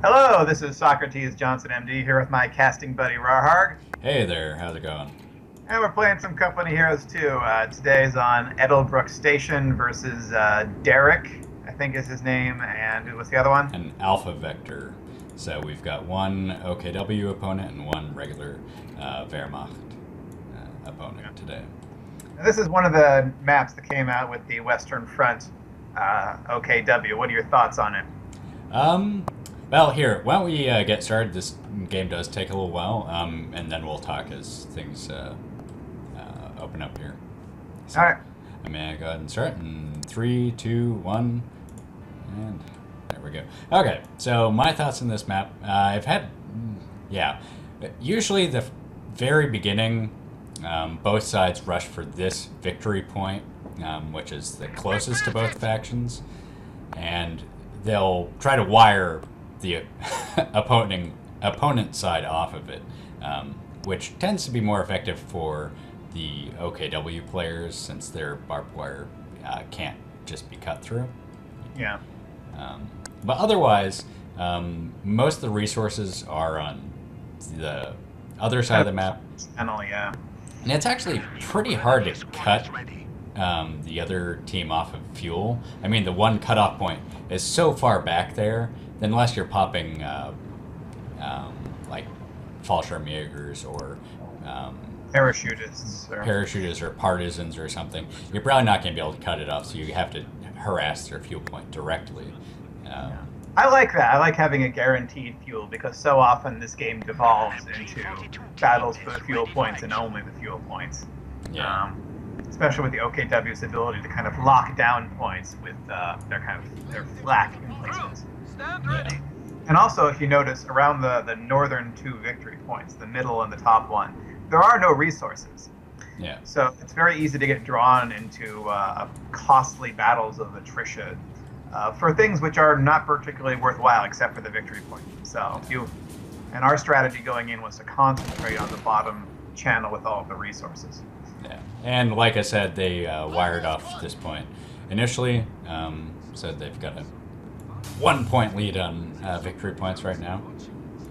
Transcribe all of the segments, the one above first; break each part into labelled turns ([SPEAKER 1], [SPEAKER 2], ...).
[SPEAKER 1] Hello, this is Socrates Johnson, MD, here with my casting buddy Rarharg,
[SPEAKER 2] Hey there, how's it going?
[SPEAKER 1] and we're playing some Company Heroes too. Today's on Ettelbruck Station versus Derek, I think is his name, and who was the other one?
[SPEAKER 2] An alpha vector. So we've got one OKW opponent and one regular Wehrmacht opponent today.
[SPEAKER 1] And this is one of the maps that came out with the Western Front OKW. What are your thoughts on it?
[SPEAKER 2] Well, here, why don't we get started? This game does take a little while, and then we'll talk as things open up here. So,
[SPEAKER 1] All right.
[SPEAKER 2] I'm going to go ahead and start in 3, 2, 1, and there we go. Okay, so my thoughts on this map. Usually the very beginning, both sides rush for this victory point, which is the closest to both factions, and they'll try to wire the opponent side off of it, which tends to be more effective for the OKW players since their barbed wire can't just be cut through.
[SPEAKER 1] Yeah.
[SPEAKER 2] But otherwise, most of the resources are on the other side of the map.
[SPEAKER 1] Yeah.
[SPEAKER 2] And it's actually pretty hard to cut the other team off of fuel. I mean, the one cutoff point is so far back there that unless you're popping like Fallschirmjägers or parachutists or partisans or something, you're probably not going to be able to cut it off, so you have to harass their fuel point directly.
[SPEAKER 1] I like that. I like having a guaranteed fuel because so often this game devolves into battles for the fuel points and only the fuel points.
[SPEAKER 2] Yeah.
[SPEAKER 1] Especially with the OKW's ability to kind of lock down points with their flak emplacements.
[SPEAKER 2] Yeah.
[SPEAKER 1] And also, if you notice, around the northern two victory points, the middle and the top one, there are no resources.
[SPEAKER 2] Yeah.
[SPEAKER 1] So it's very easy to get drawn into costly battles of attrition for things which are not particularly worthwhile except for the victory point. So and our strategy going in was to concentrate on the bottom channel with all of the resources.
[SPEAKER 2] Yeah, and like I said, they wired off this point initially, so they've got a 1 point lead on victory points right now.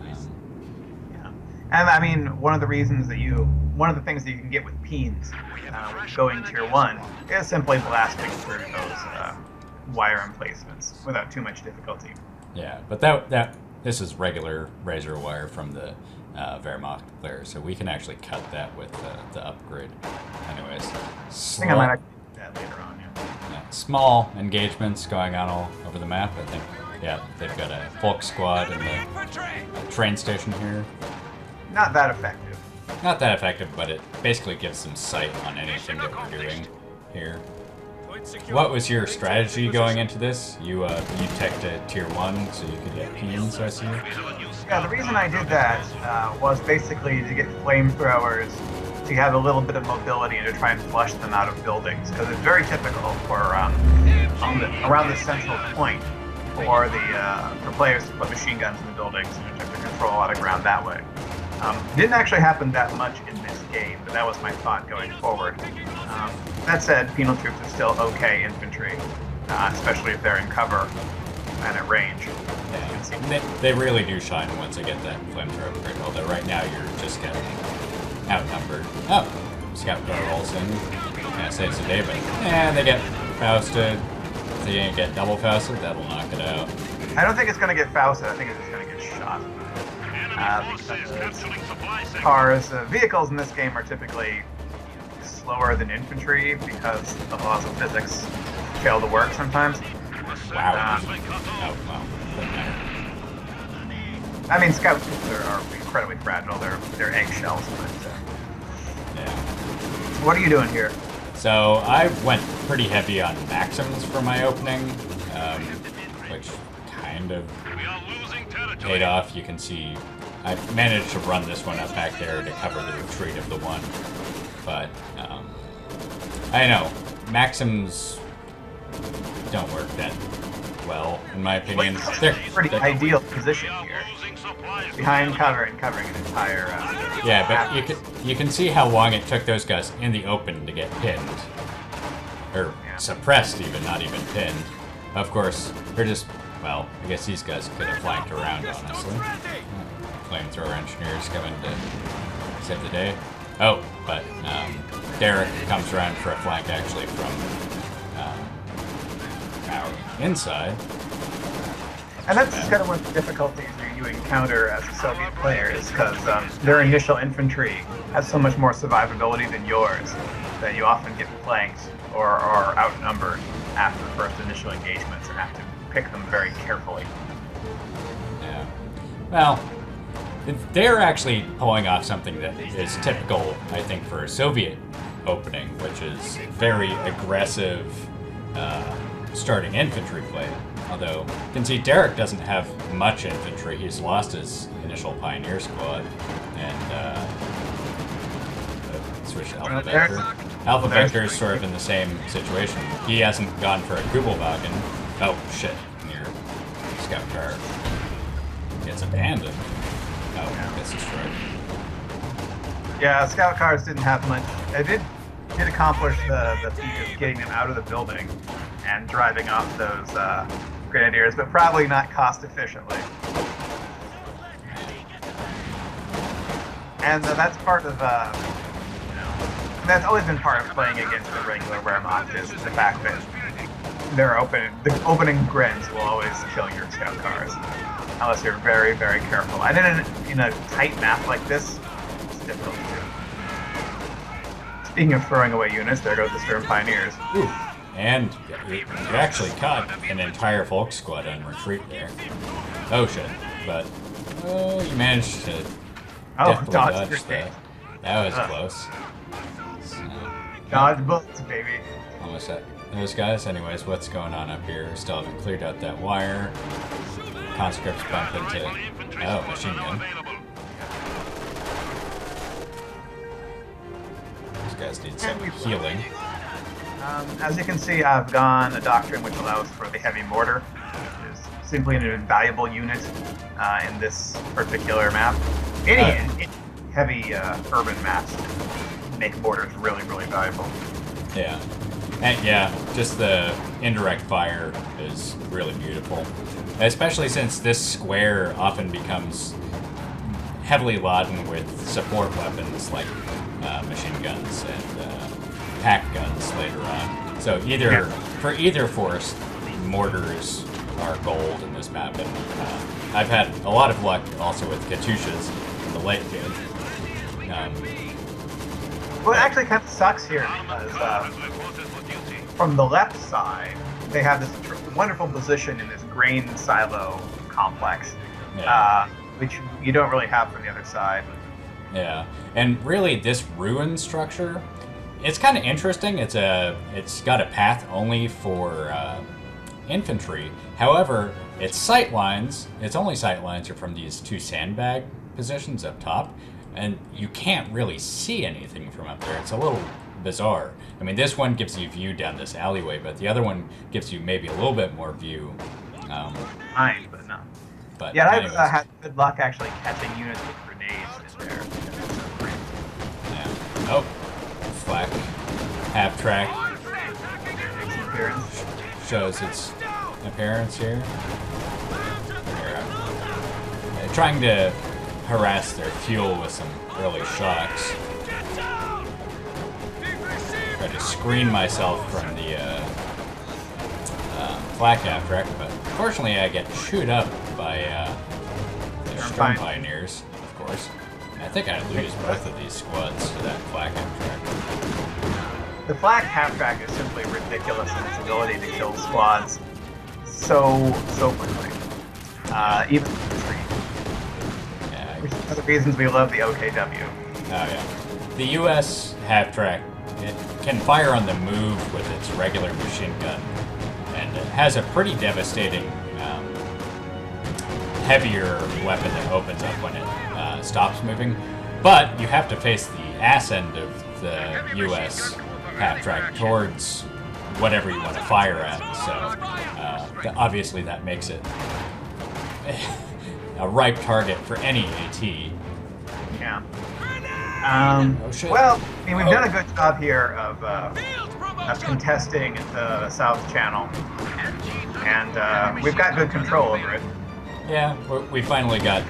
[SPEAKER 1] Yeah, and I mean, one of the things that you can get with Peens going tier 1 is simply blasting through those wire emplacements without too much difficulty.
[SPEAKER 2] Yeah, but this is regular razor wire from the Wehrmacht player, so we can actually cut that with the upgrade. Anyways,
[SPEAKER 1] I think I might actually do that later on.
[SPEAKER 2] Yeah, small engagements going on all over the map. I think, yeah, they've got a Volk squad and the train station here.
[SPEAKER 1] Not that effective.
[SPEAKER 2] Not that effective, but it basically gives some sight on anything that we're doing here. What was your strategy going into this? You teched at tier 1 so you could get Peens, I see.
[SPEAKER 1] Yeah, the reason I did that was basically to get flamethrowers to have a little bit of mobility and to try and flush them out of buildings, because it's very typical for around the central point for players to put machine guns in the buildings and to control a lot of ground that way. Didn't actually happen that much in this game, but that was my thought going forward. That said, penal troops are still okay infantry, especially if they're in cover and at range.
[SPEAKER 2] Yeah, they really do shine once they get that flamethrower upgrade, although right now you're just getting outnumbered. Oh, Scout Car rolls in. Yeah, saves the day, but they get Fausted. If they didn't get double Fausted, that'll knock it out.
[SPEAKER 1] I don't think it's going to get Fausted, I think it's just going to get shot. Vehicles in this game are typically slower than infantry because the laws of physics fail to work sometimes.
[SPEAKER 2] Wow.
[SPEAKER 1] I mean, scout troops are incredibly fragile. They're eggshells. But,
[SPEAKER 2] yeah.
[SPEAKER 1] What are you doing here?
[SPEAKER 2] So I went pretty heavy on Maxims for my opening, which kind of paid off. You can see I managed to run this one up back there to cover the retreat of the one. But, I don't know, Maxims don't work that well, in my opinion.
[SPEAKER 1] They're pretty ideal position here. Behind cover and covering an entire...
[SPEAKER 2] yeah, but you can see how long it took those guys in the open to get pinned. Or suppressed even, not even pinned. Of course, they're just Well, I guess these guys could have flanked around, honestly. Flamethrower engineers coming to save the day. Oh, but Derek comes around for a flank actually from our inside.
[SPEAKER 1] And that's kind of one of the difficulties you encounter as a Soviet player, is because their initial infantry has so much more survivability than yours that you often get flanked or are outnumbered after the first initial engagements and have to pick them very carefully.
[SPEAKER 2] Yeah. Well, they're actually pulling off something that is typical, I think, for a Soviet opening, which is very aggressive starting infantry play. Although, you can see Derek doesn't have much infantry. He's lost his initial Pioneer squad. And, switch to Alpha Vector. Alpha Vector is sort of in the same situation. He hasn't gone for a Kubelwagen. Oh, shit. Your scout car gets abandoned. Oh, gets destroyed.
[SPEAKER 1] Yeah, scout cars didn't have much. It did accomplish the feat of getting them out of the building and driving off those grenadiers, but probably not cost efficiently. And that's part of, that's always been part of playing against the regular Wehrmacht, is the fact that the opening grens will always kill your scout cars, unless you're very, very careful. And in a tight map like this, it's difficult to do. Speaking of throwing away units, there goes the Sturm Pioneers.
[SPEAKER 2] Ooh. And you actually caught an entire Volk squad on retreat there. Oh shit. But, you managed to definitely dodge that. That was close. So,
[SPEAKER 1] dodge bullets, baby.
[SPEAKER 2] Almost at those guys. Anyways, what's going on up here? Still haven't cleared out that wire. Conscripts bump into... Oh, machine gun. These guys need some healing.
[SPEAKER 1] As you can see, I've gone a doctrine which allows for the heavy mortar, which is simply an invaluable unit in this particular map. Any heavy urban maps make mortars really, really valuable.
[SPEAKER 2] Yeah. And yeah, just the indirect fire is really beautiful. Especially since this square often becomes heavily laden with support weapons like machine guns and pack guns later on. So for either force, mortars are gold in this map. And I've had a lot of luck also with Katyushas in the late game.
[SPEAKER 1] Well, it actually kind of sucks here because from the left side, they have this wonderful position in this grain silo complex, which you don't really have from the other side.
[SPEAKER 2] Yeah, and really this ruin structure, it's kind of interesting. It's got a path only for infantry. However, its sight lines are from these two sandbag positions up top, and you can't really see anything from up there. It's a little bizarre. I mean, this one gives you view down this alleyway, but the other one gives you maybe a little bit more view.
[SPEAKER 1] Fine, but no.
[SPEAKER 2] But
[SPEAKER 1] yeah, I've had good luck actually catching units with grenades in there.
[SPEAKER 2] Yeah. Oh, flak. Half track shows its appearance here. They're trying to harass their fuel with some early shocks. Try to screen myself from the flak half track, but unfortunately I get chewed up by the Sturm Pioneers, of course. I think I lose both of these squads to that flak half track.
[SPEAKER 1] The flak half track is simply ridiculous in its ability to kill squads so quickly. Even the retreat.
[SPEAKER 2] Yeah,
[SPEAKER 1] which is one of the reasons we love the OKW.
[SPEAKER 2] Oh yeah. The US half track, it can fire on the move with its regular machine gun, and it has a pretty devastating heavier weapon that opens up when it stops moving. But you have to face the ass end of the US half track towards whatever you want to fire at. So obviously that makes it a ripe target for any AT.
[SPEAKER 1] Yeah.
[SPEAKER 2] Oh, shit.
[SPEAKER 1] Well, I mean, we've done a good job here of contesting the South Channel. and we've got good control over it.
[SPEAKER 2] Yeah, we finally got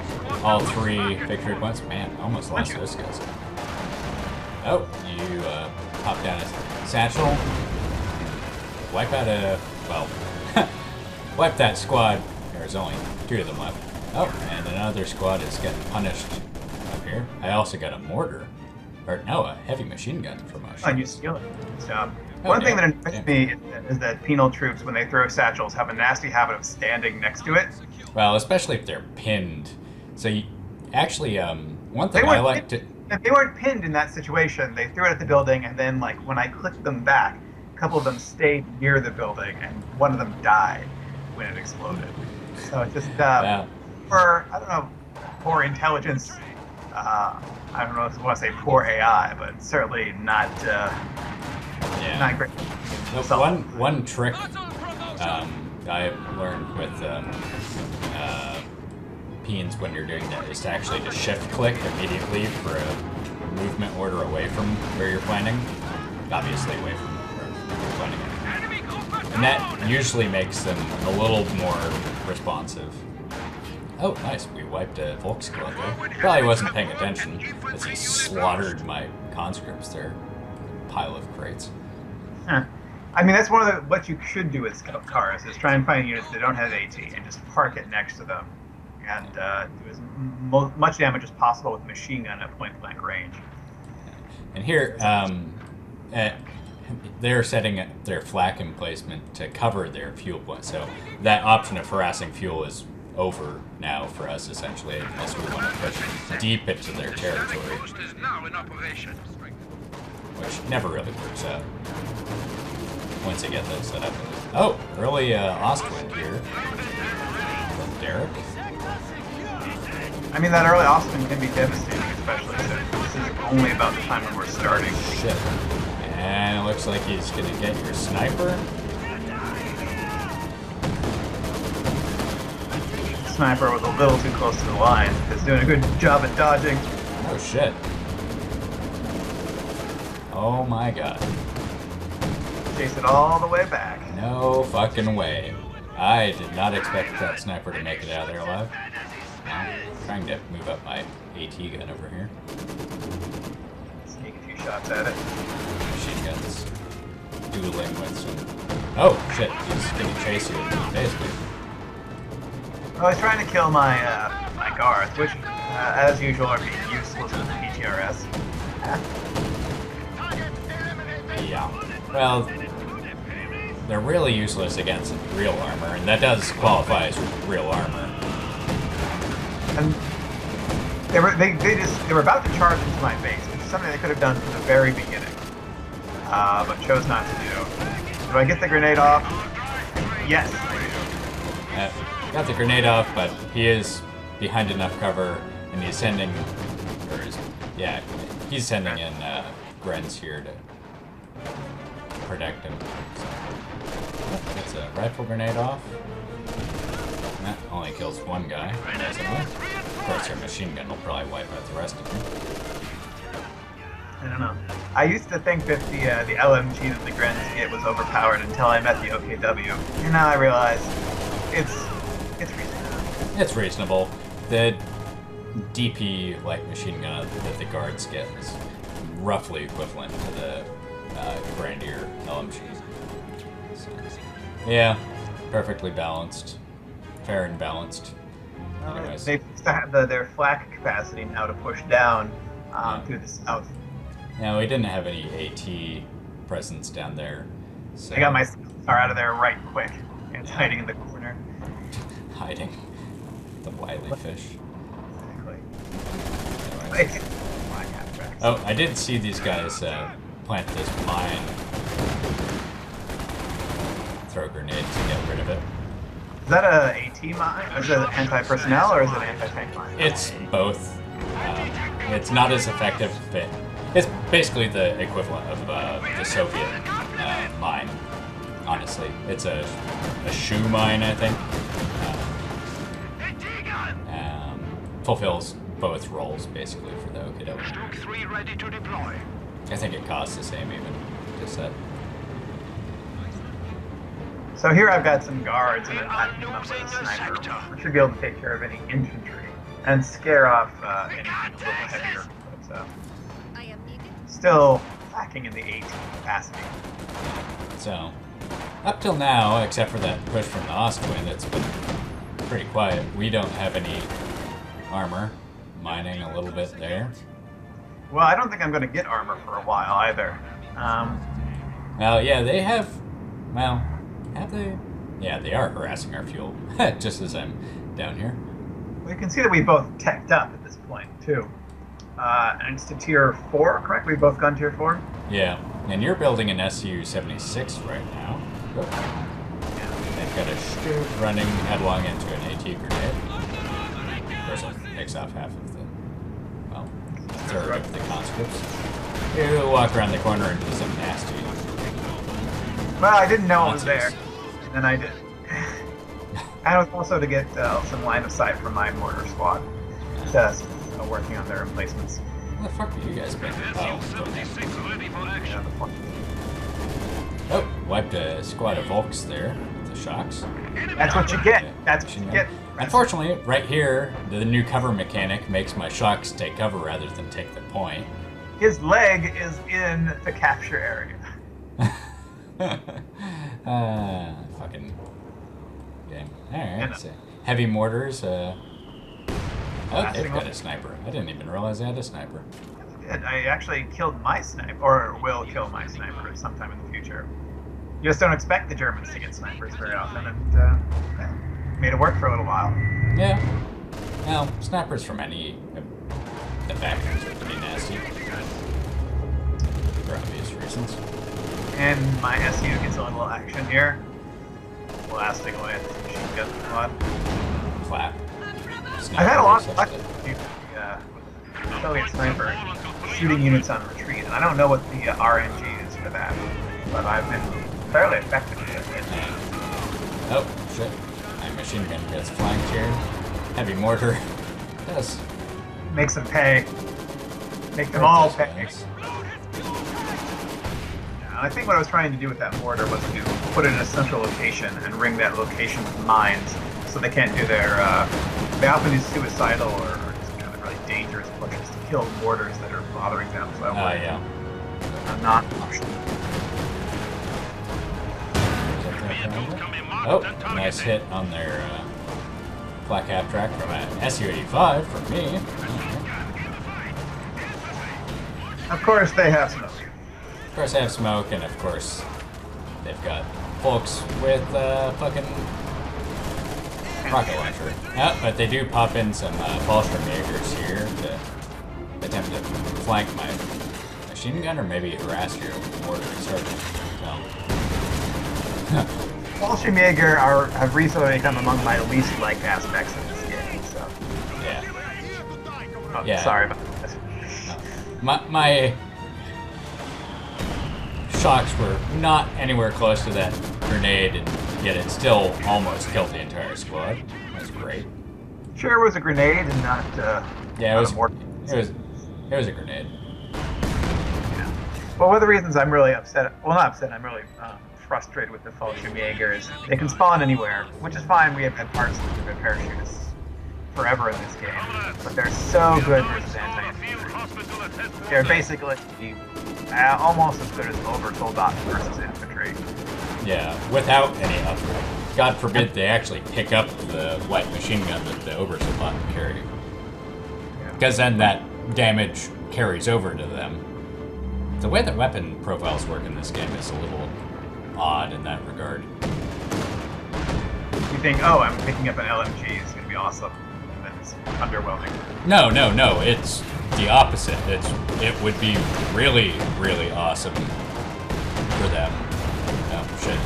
[SPEAKER 2] all 3 victory points. Man, almost lost those guys. Oh, you pop down a satchel. Wipe out well, wipe that squad. There's only 2 of them left. Oh, and another squad is getting punished up here. I also got a mortar. Or, no, a heavy machine gun from us.
[SPEAKER 1] Oh, you steal it. So, one thing that annoys me is that penal troops, when they throw satchels, have a nasty habit of standing next to it.
[SPEAKER 2] Well, especially if they're pinned. So, actually, one thing I like to...
[SPEAKER 1] If they weren't pinned in that situation, they threw it at the building, and then, like, when I clicked them back, a couple of them stayed near the building, and one of them died when it exploded. So it's just, for, I don't know, poor intelligence, I don't know if I want to say poor AI, but certainly not, not great.
[SPEAKER 2] One trick I learned with Peens when you're doing that is to actually just shift click immediately for a movement order away from where you're planning. Obviously away from where you're planning. And that usually makes them a little more responsive. Oh, nice. We wiped a Volk squad there. Probably wasn't paying attention as he slaughtered my conscripts there. Pile of crates.
[SPEAKER 1] Huh. I mean, that's one of what you should do with scout cars, is try and find units that don't have AT and just park it next to them and do as much damage as possible with a machine gun at point-blank range.
[SPEAKER 2] And here, they're setting their flak emplacement to cover their fuel point. So that option of harassing fuel is over now for us, essentially, unless we want to push deep into their territory. Which never really works out once they get those set up. Oh, early Ostwind here from Derek.
[SPEAKER 1] I mean, that early Ostwind can be devastating, especially since this is only about the time when we're starting.
[SPEAKER 2] Shit. And it looks like he's gonna get your sniper.
[SPEAKER 1] Sniper was a little too close to the line. He's doing a good job at dodging.
[SPEAKER 2] Oh shit. Oh my god.
[SPEAKER 1] Chase it all the way back.
[SPEAKER 2] No fucking way. I did not expect that sniper to make it out of there alive. I'm trying to move up my AT gun over here.
[SPEAKER 1] Sneak a few shots at it.
[SPEAKER 2] Machine guns dueling with some... Oh shit, he's gonna chase you into the face, dude.
[SPEAKER 1] I was trying to kill my my guards, which, as usual, are being useless with PTRS.
[SPEAKER 2] Yeah. Well, they're really useless against real armor, and that does qualify as real armor.
[SPEAKER 1] And they were about to charge into my base, which is something they could have done from the very beginning, but chose not to do. Do I get the grenade off? Yes.
[SPEAKER 2] Got the grenade off, but he is behind enough cover, and he's sending, he's sending in Grens here to protect him. So, gets a rifle grenade off. That only kills one guy. Of course, your machine gun will probably wipe out the rest of them.
[SPEAKER 1] I don't know. I used to think that the LMG that the Grens get was overpowered until I met the OKW, and now I realize it's reasonable.
[SPEAKER 2] It's reasonable. The DP light machine gun that the guards get is roughly equivalent to the Grandier LMG. So, yeah, perfectly balanced, fair and balanced. Anyways,
[SPEAKER 1] they have their flak capacity now to push down through the south.
[SPEAKER 2] Now we didn't have any AT presence down there. So
[SPEAKER 1] I got my star out of there right quick. It's hiding in the corner.
[SPEAKER 2] Hiding. The wily fish.
[SPEAKER 1] Exactly.
[SPEAKER 2] Oh, I did see these guys plant this mine. Throw a grenade to get rid of it.
[SPEAKER 1] Is that a AT mine? Is it anti-personnel or is it an anti-tank mine?
[SPEAKER 2] It's both. It's not as effective. It's basically the equivalent of the Soviet mine. Honestly, it's a shoe mine, I think. Fulfills both roles basically for the 3 ready to deploy. I think it costs the same even to set.
[SPEAKER 1] So here I've got some guards and I'm backing them up with a sniper. I should be able to take care of any infantry and scare off anything a little heavier. But still lacking in the AT capacity.
[SPEAKER 2] So, up till now, except for that push from the Ostwind, it's been pretty quiet. We don't have any armor. Mining a little bit there.
[SPEAKER 1] Well, I don't think I'm going to get armor for a while either.
[SPEAKER 2] Well, yeah, they have... Well, have they? Yeah, they are harassing our fuel, just as I'm down here.
[SPEAKER 1] We can see that we both teched up at this point, too. And it's to tier 4, correct? We've both gone tier 4?
[SPEAKER 2] Yeah, and you're building an SU-76 right now. Oh.
[SPEAKER 1] Yeah.
[SPEAKER 2] They've got a shoot running headlong into an AT grenade. Of course, it takes off half of the... Well, a third of the conscripts. You walk around the corner and do some nasty...
[SPEAKER 1] Well, I didn't know it was there, and then I did. And it was also to get some line of sight from my mortar squad, just working on their emplacements.
[SPEAKER 2] Where the fuck have you guys been?
[SPEAKER 1] Oh,
[SPEAKER 2] oh, wiped a squad of Volks there with the shocks.
[SPEAKER 1] That's what you get. That's what you get.
[SPEAKER 2] Unfortunately, right here, the new cover mechanic makes my shocks take cover rather than take the point.
[SPEAKER 1] His leg is in the capture area.
[SPEAKER 2] Fucking game. Alright, so heavy mortars. Oh, they've got a sniper. I didn't even realize they had a sniper.
[SPEAKER 1] I actually killed my sniper, or will kill my sniper sometime in the future. You just don't expect the Germans to get snipers very often, and made it work for a little while.
[SPEAKER 2] Yeah. Well, snipers from any of the factions are pretty nasty. For obvious reasons.
[SPEAKER 1] And my SU gets a little action here. Blasting away at the machine gun squad.
[SPEAKER 2] Clap.
[SPEAKER 1] I've had a lot of luck with the Soviet sniper shooting units on retreat, and I don't know what the RNG is for that, but I've been fairly effective with it.
[SPEAKER 2] Oh, shit. My machine gun gets flanked here. Heavy mortar. Yes.
[SPEAKER 1] Makes them pay. Make them all pay. I think what I was trying to do with that mortar was to put it in a central location and ring that location with mines, so they can't do their, they often do suicidal or just kind of really dangerous pushes to kill mortars that are bothering them, so
[SPEAKER 2] yeah.
[SPEAKER 1] I'm not optional.
[SPEAKER 2] Oh, nice hit on their black half track from an SU-85 from me.
[SPEAKER 1] Of course they have smoke.
[SPEAKER 2] Of course they have smoke, and of course they've got folks with fucking rocket launcher. But they do pop in some Fallstrom Jaegers here to attempt to flank my machine gun, or maybe harass your mortar. It's hard to tell.
[SPEAKER 1] Fallstrom Jaeger have recently become among my least liked aspects of this game, so.
[SPEAKER 2] Yeah.
[SPEAKER 1] Oh, yeah. Sorry about that.
[SPEAKER 2] My shocks were not anywhere close to that grenade, and yet it still almost killed the entire squad. That's great.
[SPEAKER 1] Sure, it was a grenade and not.
[SPEAKER 2] Yeah, it was.
[SPEAKER 1] More.
[SPEAKER 2] It was a grenade.
[SPEAKER 1] Yeah. Well, one of the reasons I'm really upset. Well, not upset. I'm really frustrated with the Fallschirm Jaegers. They can spawn anywhere, which is fine. We have had parts of the parachutists forever in this game, but they're so good versus anti-infantry. They're basically almost as good as Obersoldat versus infantry.
[SPEAKER 2] Yeah, without any upgrade. God forbid they actually pick up the light machine gun that the Obersoldat carry. Because then that damage carries over to them. The way that weapon profiles work in this game is a little odd in that regard.
[SPEAKER 1] You think, oh, I'm picking up an LMG, it's going to be awesome. And then it's underwhelming.
[SPEAKER 2] No, it's the opposite. It would be really, really awesome for them. Oh, shit.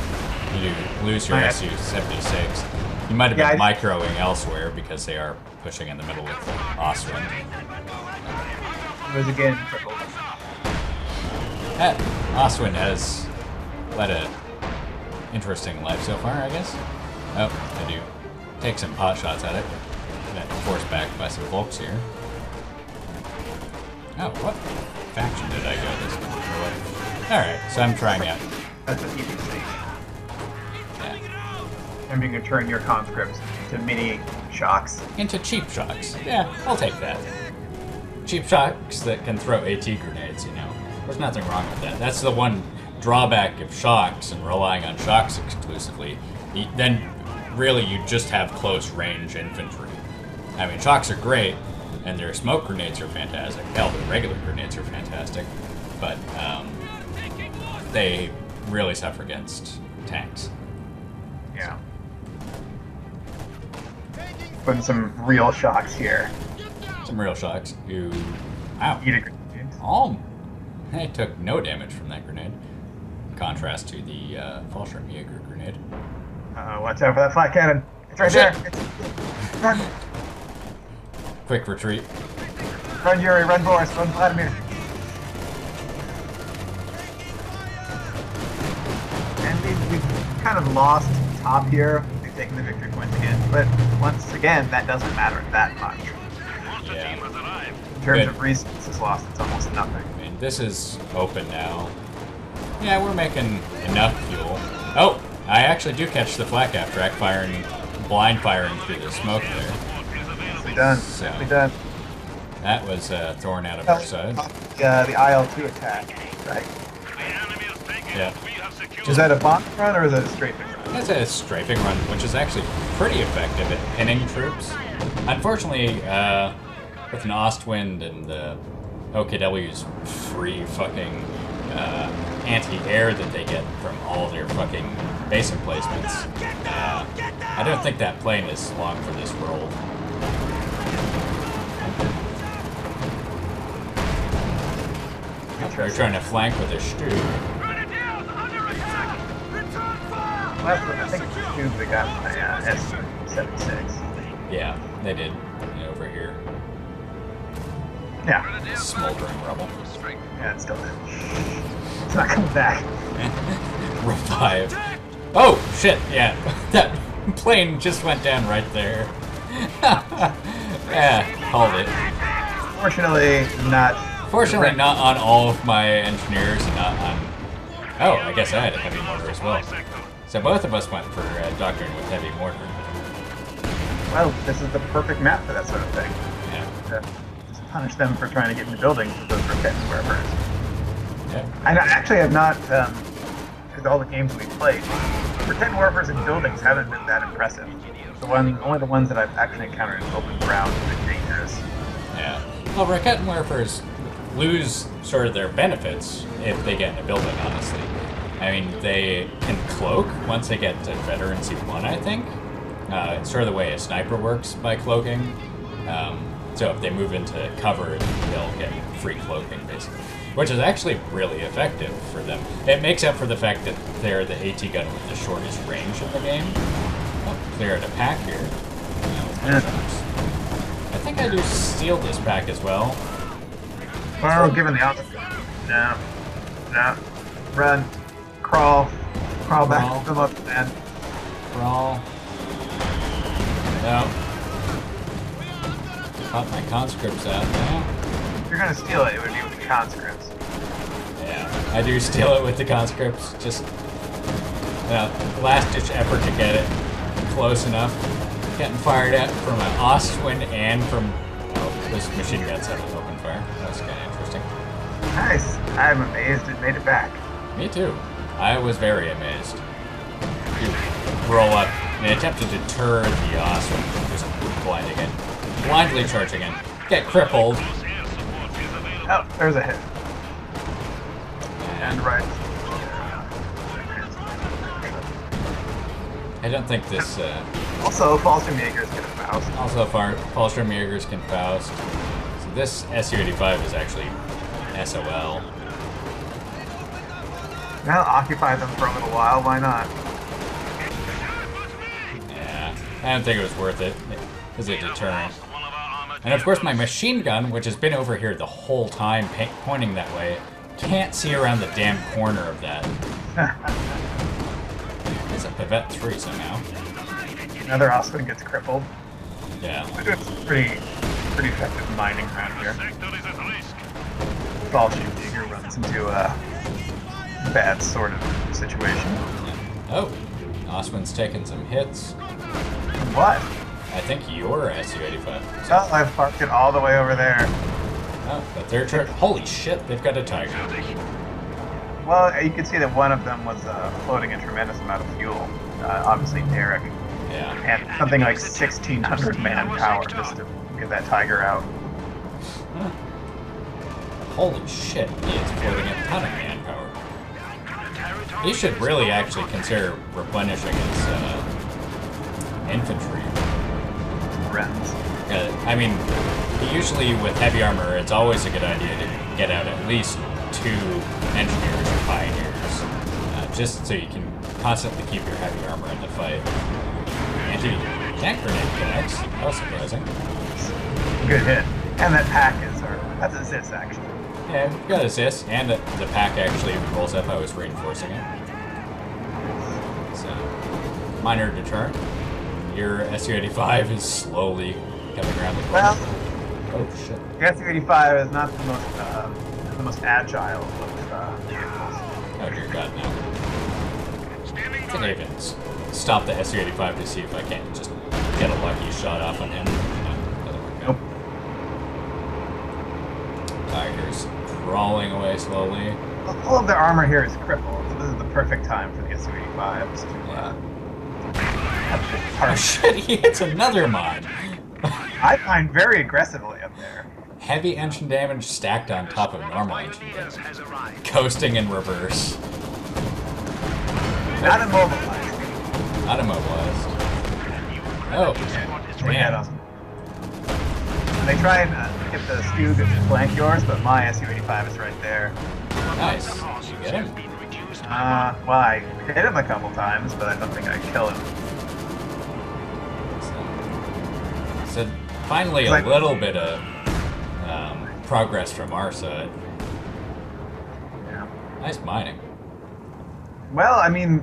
[SPEAKER 2] You lose your SU-76. You might have been microing elsewhere because they are pushing in the middle with Ostwind.
[SPEAKER 1] It was again triple.
[SPEAKER 2] Ostwind has led a interesting life so far, I guess. Oh, I do take some pot shots at it. Get forced back by some Volks here. Oh, what faction did I go this time? Alright, so I'm trying out.
[SPEAKER 1] That's what you can see.
[SPEAKER 2] Yeah.
[SPEAKER 1] attempting to turn your conscripts to mini shocks.
[SPEAKER 2] Into cheap shocks. Yeah, I'll take that. Cheap shocks that can throw AT grenades, you know. There's nothing wrong with that. That's the one drawback of shocks and relying on shocks exclusively. Then, really, you just have close range infantry. I mean, shocks are great, and their smoke grenades are fantastic. Hell, their regular grenades are fantastic. But, they really suffer against tanks.
[SPEAKER 1] Yeah. Putting some real shocks here.
[SPEAKER 2] Some real shocks. Ooh. Ow.
[SPEAKER 1] Eat a grenade.
[SPEAKER 2] Oh. I took no damage from that grenade. In contrast to the Fallschirm Jaeger grenade.
[SPEAKER 1] Watch out for that flat cannon. It's right there. Run.
[SPEAKER 2] Quick retreat.
[SPEAKER 1] Run, Yuri. Run, Boris. Run, Vladimir. And we've kind of lost top here. We've taken the victory points again. But once again, that doesn't matter that much.
[SPEAKER 2] Yeah.
[SPEAKER 1] In terms of resources lost, it's almost nothing.
[SPEAKER 2] I mean, this is open now. Yeah, we're making enough fuel. Oh, I actually do catch the flak cap track firing, blind firing through the smoke there.
[SPEAKER 1] Nicely done.
[SPEAKER 2] So,
[SPEAKER 1] Nicely done.
[SPEAKER 2] that was thrown out of our side.
[SPEAKER 1] The IL-2 attack, right?
[SPEAKER 2] Yeah.
[SPEAKER 1] Is that a bomb run or is that a strafing run?
[SPEAKER 2] That's a strafing run, which is actually pretty effective at pinning troops. Unfortunately, with an Ostwind and the OKW's free fucking anti-air that they get from all their fucking base emplacements, I don't think that plane is long for this world. They're trying to flank with a Stu.
[SPEAKER 1] I think it's two they got my S-76.
[SPEAKER 2] Yeah, they did. Over here.
[SPEAKER 1] Yeah.
[SPEAKER 2] Smoldering rubble.
[SPEAKER 1] Yeah, it's still there. It's not coming back.
[SPEAKER 2] Revive. Oh, shit, yeah. That plane just went down right there. Yeah, hold it.
[SPEAKER 1] Fortunately, not.
[SPEAKER 2] Fortunately, not on all of my engineers, and not on... Oh, I guess I had a heavy mortar as well. So both of us went for Doctrine with heavy mortar.
[SPEAKER 1] Well, this is the perfect map for that sort of thing.
[SPEAKER 2] Yeah.
[SPEAKER 1] Just punish them for trying to get into buildings with those Rocket Werfers.
[SPEAKER 2] Yeah.
[SPEAKER 1] I actually have not, because all the games we've played, Rocket Werfers in buildings haven't been that impressive. Only the ones that I've actually encountered in open ground have been dangerous.
[SPEAKER 2] Yeah. Well, Rocket Werfers lose sort of their benefits if they get in a building, honestly. I mean, they can cloak once they get to Veterancy 1, I think. It's sort of the way a sniper works by cloaking. So if they move into cover, they'll get free cloaking, basically. Which is actually really effective for them. It makes up for the fact that they're the AT gun with the shortest range of the game. Oh, clear out a pack here. I think I do steal this pack as well.
[SPEAKER 1] Well, given the option. No. No. Run. Crawl. Crawl back. Come up, man.
[SPEAKER 2] Crawl. No. Pop my conscripts out now.
[SPEAKER 1] If you're gonna steal it, it would be with the conscripts.
[SPEAKER 2] Yeah, I do steal it with the conscripts. Just last-ditch effort to get it close enough. Getting fired at from an Ostwind and from... Oh, this machine gun set with open fire. That's kind of interesting.
[SPEAKER 1] Nice. I'm amazed it made it back.
[SPEAKER 2] Me too. I was very amazed. You roll up in an attempt to deter the Ostwind from just blindly charging in. Get crippled.
[SPEAKER 1] Oh, there's a hit. And right.
[SPEAKER 2] I don't think this...
[SPEAKER 1] Also, Fallschirm Jaegers get a Faust.
[SPEAKER 2] Also, Fallschirm Jaegers can Faust. So this Su-85 is actually SOL.
[SPEAKER 1] Now occupy them for a little while, why not?
[SPEAKER 2] Yeah, I don't think it was worth it as a deterrent. And of course my machine gun, which has been over here the whole time pointing that way, can't see around the damn corner of that. It's a Pivot 3 somehow.
[SPEAKER 1] Another Ostwind gets crippled.
[SPEAKER 2] Yeah.
[SPEAKER 1] We're doing some pretty effective mining around here. Fallschirm Jaeger runs into a bad sort of situation.
[SPEAKER 2] Oh, Osman's taking some hits.
[SPEAKER 1] What?
[SPEAKER 2] I think your Su-85.
[SPEAKER 1] Oh, I've parked it all the way over there.
[SPEAKER 2] Oh, but they're holy shit, they've got a Tiger.
[SPEAKER 1] Well, you can see that one of them was floating a tremendous amount of fuel. Obviously, Derek.
[SPEAKER 2] Yeah.
[SPEAKER 1] And something like 1,600 manpower just to get that Tiger out.
[SPEAKER 2] Huh. Holy shit, he is floating a ton of manpower. He should really actually consider replenishing his infantry.
[SPEAKER 1] Friends.
[SPEAKER 2] I mean, usually with heavy armor, it's always a good idea to get out at least 2 engineers or pioneers, just so you can constantly keep your heavy armor in the fight. Anti-tank grenade connects. That was surprising.
[SPEAKER 1] Good hit. And that pack is, that's a Zis actually.
[SPEAKER 2] Yeah, we got a Zis, and the pack actually rolls up. I was reinforcing it. So, minor deterrent. Your Su-85 is slowly coming around the corner.
[SPEAKER 1] Well,
[SPEAKER 2] oh shit.
[SPEAKER 1] the Su-85 is not the most agile of vehicles.
[SPEAKER 2] Oh dear god, no. I think I even stop the Su-85 to see if I can't just get a lucky shot off on him. No, doesn't work out. Nope. Tiger's crawling away slowly.
[SPEAKER 1] All of their armor here is crippled, so this is the perfect time for the Su-85s to
[SPEAKER 2] oh shit, he hits another mine!
[SPEAKER 1] I find very aggressively up there.
[SPEAKER 2] Heavy engine damage stacked on top of normal engine damage. Coasting in reverse.
[SPEAKER 1] Not immobilized.
[SPEAKER 2] Not immobilized. Oh,
[SPEAKER 1] Yeah, awesome. They try and get the Skug to flank yours, but my Su-85 is right there.
[SPEAKER 2] nice. You get him?
[SPEAKER 1] Well, I hit him a couple times, but I don't think I killed him.
[SPEAKER 2] So finally a little bit of progress from our side.
[SPEAKER 1] Yeah.
[SPEAKER 2] Nice mining.
[SPEAKER 1] Well, I mean,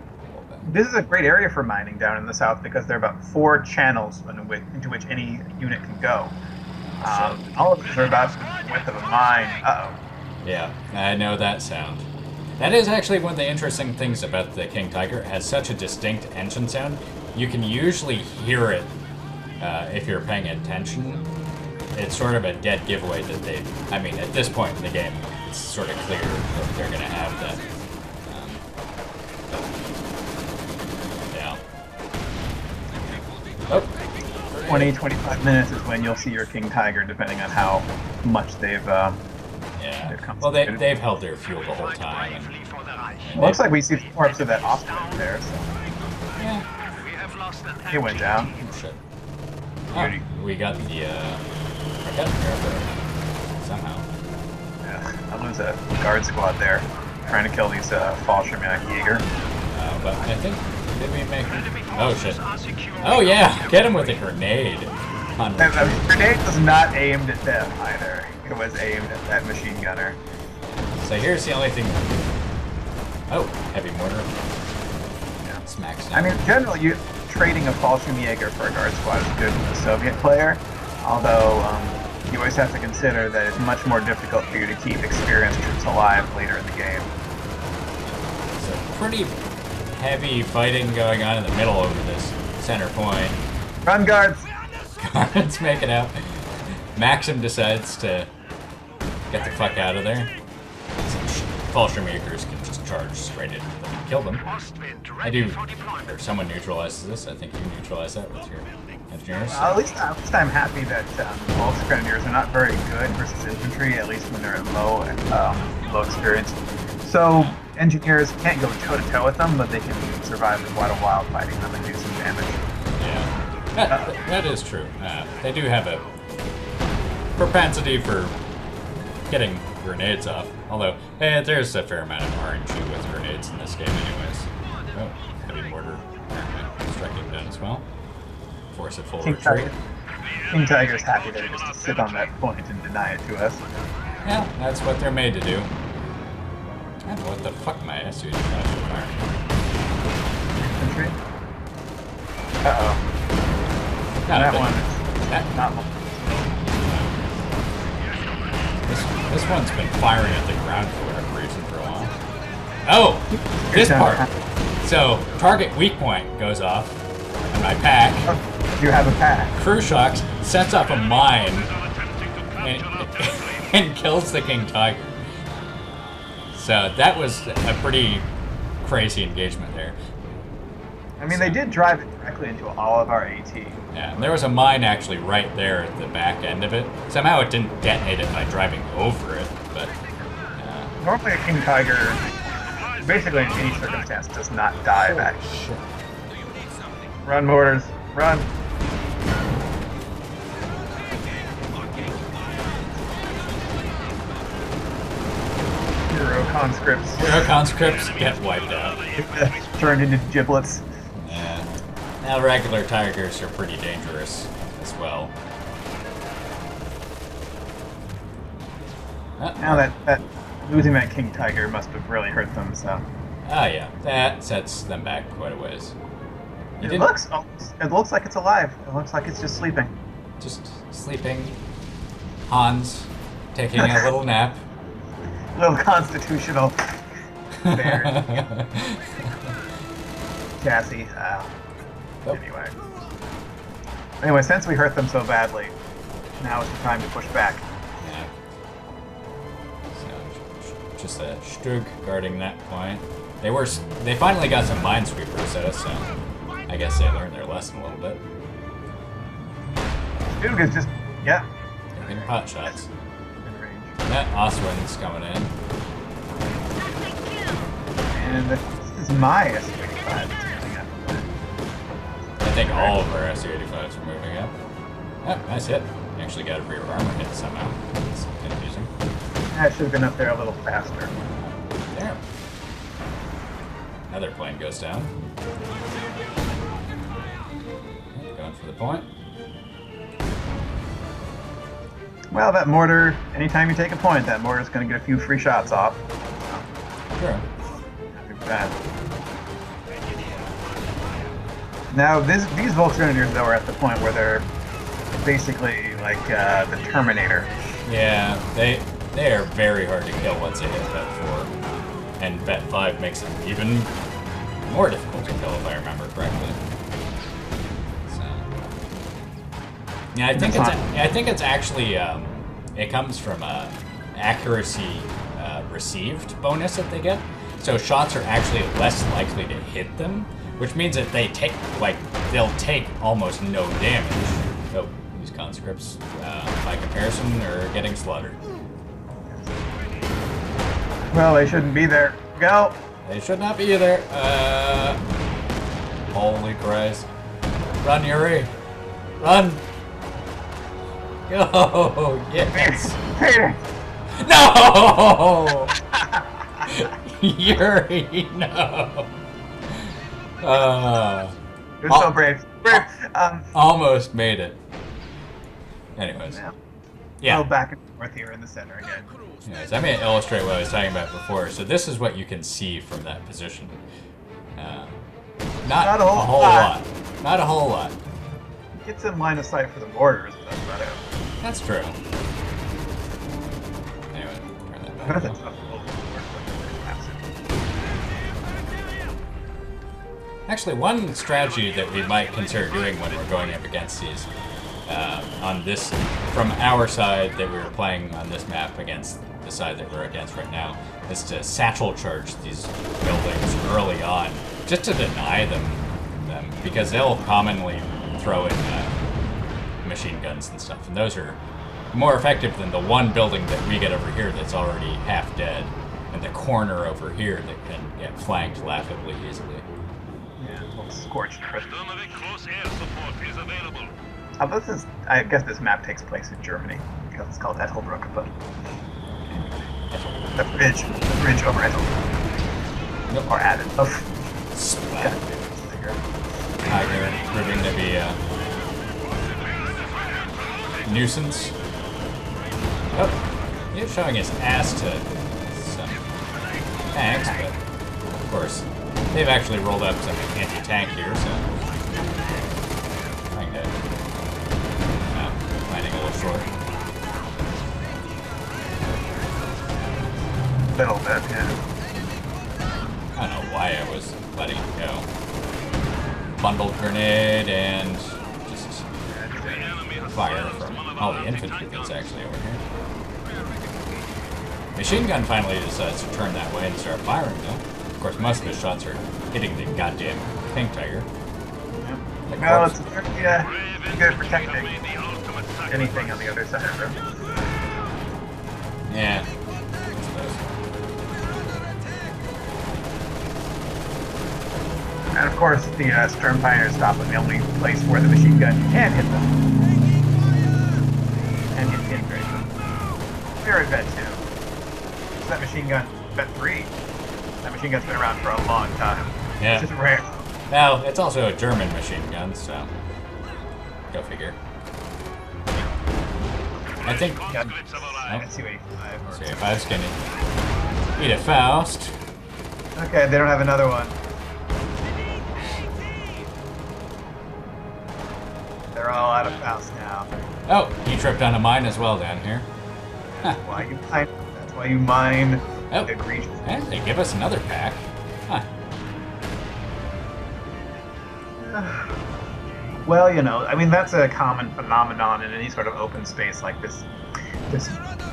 [SPEAKER 1] this is a great area for mining down in the south because there are about 4 channels into which any unit can go. All of these are about the width of a mine. Uh-oh.
[SPEAKER 2] Yeah, I know that sound. That is actually one of the interesting things about the King Tiger. It has such a distinct engine sound. You can usually hear it if you're paying attention. It's sort of a dead giveaway that they... I mean, at this point in the game, it's sort of clear that they're going to have that. Yeah. Oh.
[SPEAKER 1] 20, 25 minutes is when you'll see your King Tiger, depending on how much they've
[SPEAKER 2] yeah. Well, they've held their fuel the whole time. And
[SPEAKER 1] looks like we see the corpse of that Austrian there, so...
[SPEAKER 2] Yeah.
[SPEAKER 1] He went down.
[SPEAKER 2] Oh, shit. Oh, we got the, I got the somehow.
[SPEAKER 1] Yeah, I lose a guard squad there, trying to kill these Fallschirmjäger Jaeger.
[SPEAKER 2] But I think, did we make... Oh, shit. Oh, yeah! Get him with a grenade.
[SPEAKER 1] The grenade was not aimed at them, either. It was aimed at that machine gunner.
[SPEAKER 2] So here's the only thing... Oh, heavy mortar.
[SPEAKER 1] Yeah.
[SPEAKER 2] Smacks down.
[SPEAKER 1] I mean, generally, trading a Fallschirmjäger for a guard squad is good with a Soviet player, although you always have to consider that it's much more difficult for you to keep experienced troops alive later in the game.
[SPEAKER 2] So pretty heavy fighting going on in the middle over this center point.
[SPEAKER 1] Run, guards!
[SPEAKER 2] Guards make it out. Maxim decides to get the fuck out of there. Fallschirmjägers can just charge straight into them and kill them. I do. Or someone neutralizes this. I think you neutralize that with your engineers. So.
[SPEAKER 1] At least I'm happy that Volks grenadiers are not very good versus infantry, at least when they're at low experience. So engineers can't go toe-to-toe with them, but they can survive for quite a while fighting them and do some damage.
[SPEAKER 2] Yeah, that is true. They do have a propensity for getting grenades off. Although, there's a fair amount of RNG with grenades in this game anyways. Oh, heavy mortar apparently striking down as well. Force a full retreat.
[SPEAKER 1] King Tiger's happy that it is to sit on that point and deny it to us.
[SPEAKER 2] Yeah, that's what they're made to do. And what the fuck, my SU just got fire.
[SPEAKER 1] Infantry? Uh-oh. That one. Not one.
[SPEAKER 2] This one's been firing at the ground for whatever reason for a while. Oh! This part! So, target weak point goes off on my pack.
[SPEAKER 1] You have a pack.
[SPEAKER 2] Crew Shocks sets up a mine and, and kills the King Tiger. So that was a pretty crazy engagement there.
[SPEAKER 1] I mean, they did drive it directly into all of our AT.
[SPEAKER 2] Yeah, and there was a mine actually right there at the back end of it. Somehow it didn't detonate it by driving over it, but...
[SPEAKER 1] Normally a King Tiger, basically in any circumstance, does not die back.
[SPEAKER 2] Shit.
[SPEAKER 1] Run, mortars. Run. Hero conscripts.
[SPEAKER 2] Hero conscripts get wiped out.
[SPEAKER 1] Turned into giblets.
[SPEAKER 2] Yeah. Now regular tigers are pretty dangerous as well.
[SPEAKER 1] Now that losing that King Tiger must have really hurt them, so.
[SPEAKER 2] Ah, yeah. That sets them back quite a ways.
[SPEAKER 1] It looks like it's alive. It looks like it's just sleeping.
[SPEAKER 2] Just sleeping. Hans taking a little nap.
[SPEAKER 1] Little constitutional bear. Cassie. Anyway, since we hurt them so badly, now is the time to push back.
[SPEAKER 2] Yeah. So, just a Stug guarding that point. They finally got some minesweepers at us, so I guess they learned their lesson a little bit.
[SPEAKER 1] Stug is just, yeah.
[SPEAKER 2] Taking pot shots.
[SPEAKER 1] In range.
[SPEAKER 2] That Oswin's coming in.
[SPEAKER 1] And this is my SU-85 that's moving up.
[SPEAKER 2] I think all of our SU-85s are moving up. Oh, nice hit. Actually got a rear armor hit somehow. It's confusing.
[SPEAKER 1] That should have been up there a little faster.
[SPEAKER 2] There. Another plane goes down. Okay, going for the point.
[SPEAKER 1] Well, that mortar, anytime you take a point, that mortar's going to get a few free shots off.
[SPEAKER 2] Sure.
[SPEAKER 1] Not too bad. Now, these Volksgrenadiers, though, are at the point where they're basically like the Terminator.
[SPEAKER 2] Yeah, they are very hard to kill once they hit Bet 4. And Bet 5 makes it even more difficult to kill, if I remember correctly. So, yeah, I think it's actually it comes from a accuracy received bonus that they get. So shots are actually less likely to hit them, which means that they'll take almost no damage. Oh, these conscripts, by comparison, are getting slaughtered.
[SPEAKER 1] Well, they shouldn't be there. Go!
[SPEAKER 2] They should not be there. Holy Christ. Run, Yuri. Run! Go! Yes!
[SPEAKER 1] Peter!
[SPEAKER 2] No! Yuri, no!
[SPEAKER 1] You're so brave. Brave!
[SPEAKER 2] Almost made it. Anyways. Yeah.
[SPEAKER 1] Go back and forth here in the center again.
[SPEAKER 2] Anyways, I'm going to illustrate what I was talking about before. So this is what you can see from that position. Not a whole lot. Not a whole lot.
[SPEAKER 1] Gets in line of sight for the mortars, but that's about it.
[SPEAKER 2] That's true. Anyway, turn that
[SPEAKER 1] That's
[SPEAKER 2] back
[SPEAKER 1] a
[SPEAKER 2] on.
[SPEAKER 1] tough little
[SPEAKER 2] Actually, one strategy that we might consider doing when we're going up against these, on this, from our side that we were playing on this map against the side that we're against right now, is to satchel charge these buildings early on, just to deny them because they'll commonly throw in machine guns and stuff, and those are more effective than the one building that we get over here that's already half dead, and the corner over here that can get flanked laughably easily.
[SPEAKER 1] Yeah, a little scorched earth.
[SPEAKER 3] Close air support is available.
[SPEAKER 1] I guess this map takes place in Germany because it's called Ettelbruck, but the bridge over Ettelbruck.
[SPEAKER 2] Nope.
[SPEAKER 1] Or added.
[SPEAKER 2] Splat. Tiger proving to be a nuisance. Oh, he's showing his ass to some tanks, but of course they've actually rolled up some anti-tank here, so kind of landing a little short.
[SPEAKER 1] Little bit, yeah.
[SPEAKER 2] I don't know why I was letting it go. grenade and just fire from all the infantry that's actually over here. Machine gun finally decides to turn that way and start firing though. Of course, most of his shots are hitting the goddamn pink tiger.
[SPEAKER 1] No, it's good at protecting anything on the other side of it.
[SPEAKER 2] Yeah.
[SPEAKER 1] And of course, the Sturm Pioneers stop in the only place where the machine gun can hit them. And get hit very good. We're at Vet 2. It's that machine gun, Vet 3. That machine gun's been around for a long time.
[SPEAKER 2] Yeah.
[SPEAKER 1] It's just rare.
[SPEAKER 2] Now, it's also a German machine gun, so go figure. I think...
[SPEAKER 1] Yeah.
[SPEAKER 2] Nope.
[SPEAKER 1] C-85.
[SPEAKER 2] C-85's gonna eat a Faust.
[SPEAKER 1] Okay, they don't have another one. They're all out of Faust now.
[SPEAKER 2] Oh, he tripped on a mine as well down here. Huh.
[SPEAKER 1] Why you mine? That's why you mine.
[SPEAKER 2] Oh,
[SPEAKER 1] Egregious.
[SPEAKER 2] and they give us another pack. Huh.
[SPEAKER 1] Well, you know, I mean, that's a common phenomenon in any sort of open space like this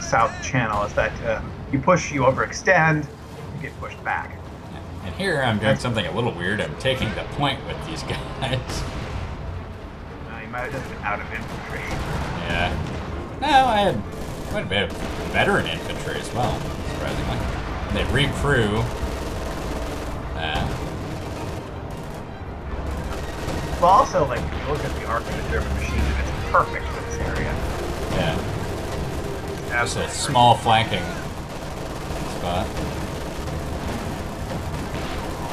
[SPEAKER 1] south channel, is that you push, you overextend, you get pushed back.
[SPEAKER 2] And here I'm doing something a little weird. I'm taking the point with these guys.
[SPEAKER 1] You might have just been out of infantry.
[SPEAKER 2] Yeah. No, I had quite a bit of veteran infantry as well, surprisingly. They recrew.
[SPEAKER 1] Well, also, like, if you look at the arc of the German machine, it's perfect for this area.
[SPEAKER 2] Yeah. Just a
[SPEAKER 1] Absolutely.
[SPEAKER 2] small flanking spot.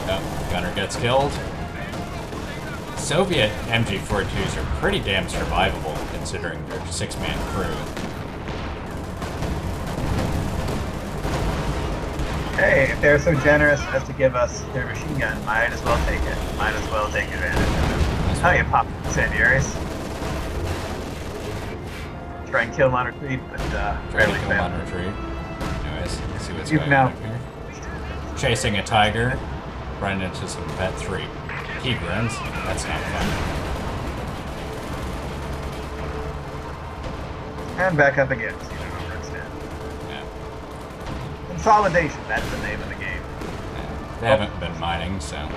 [SPEAKER 2] Oh, gunner gets killed. Soviet MG-42s are pretty damn survivable considering their 6-man crew.
[SPEAKER 1] Hey, if they're so generous as to give us their machine gun, might as well take it. Might as well take advantage of it. How you pop incendiaries? Try and kill them on retreat, but
[SPEAKER 2] Try to
[SPEAKER 1] rarely
[SPEAKER 2] kill
[SPEAKER 1] fail.
[SPEAKER 2] on retreat. Anyways, let's see what's
[SPEAKER 1] You've
[SPEAKER 2] going
[SPEAKER 1] now-
[SPEAKER 2] on up here. Chasing a tiger, running into some Vet 3 Tigrans. That's not fun.
[SPEAKER 1] And back up again, so you don't overextend.
[SPEAKER 2] Yeah.
[SPEAKER 1] Consolidation, that's the name of the game.
[SPEAKER 2] They haven't been mining, so.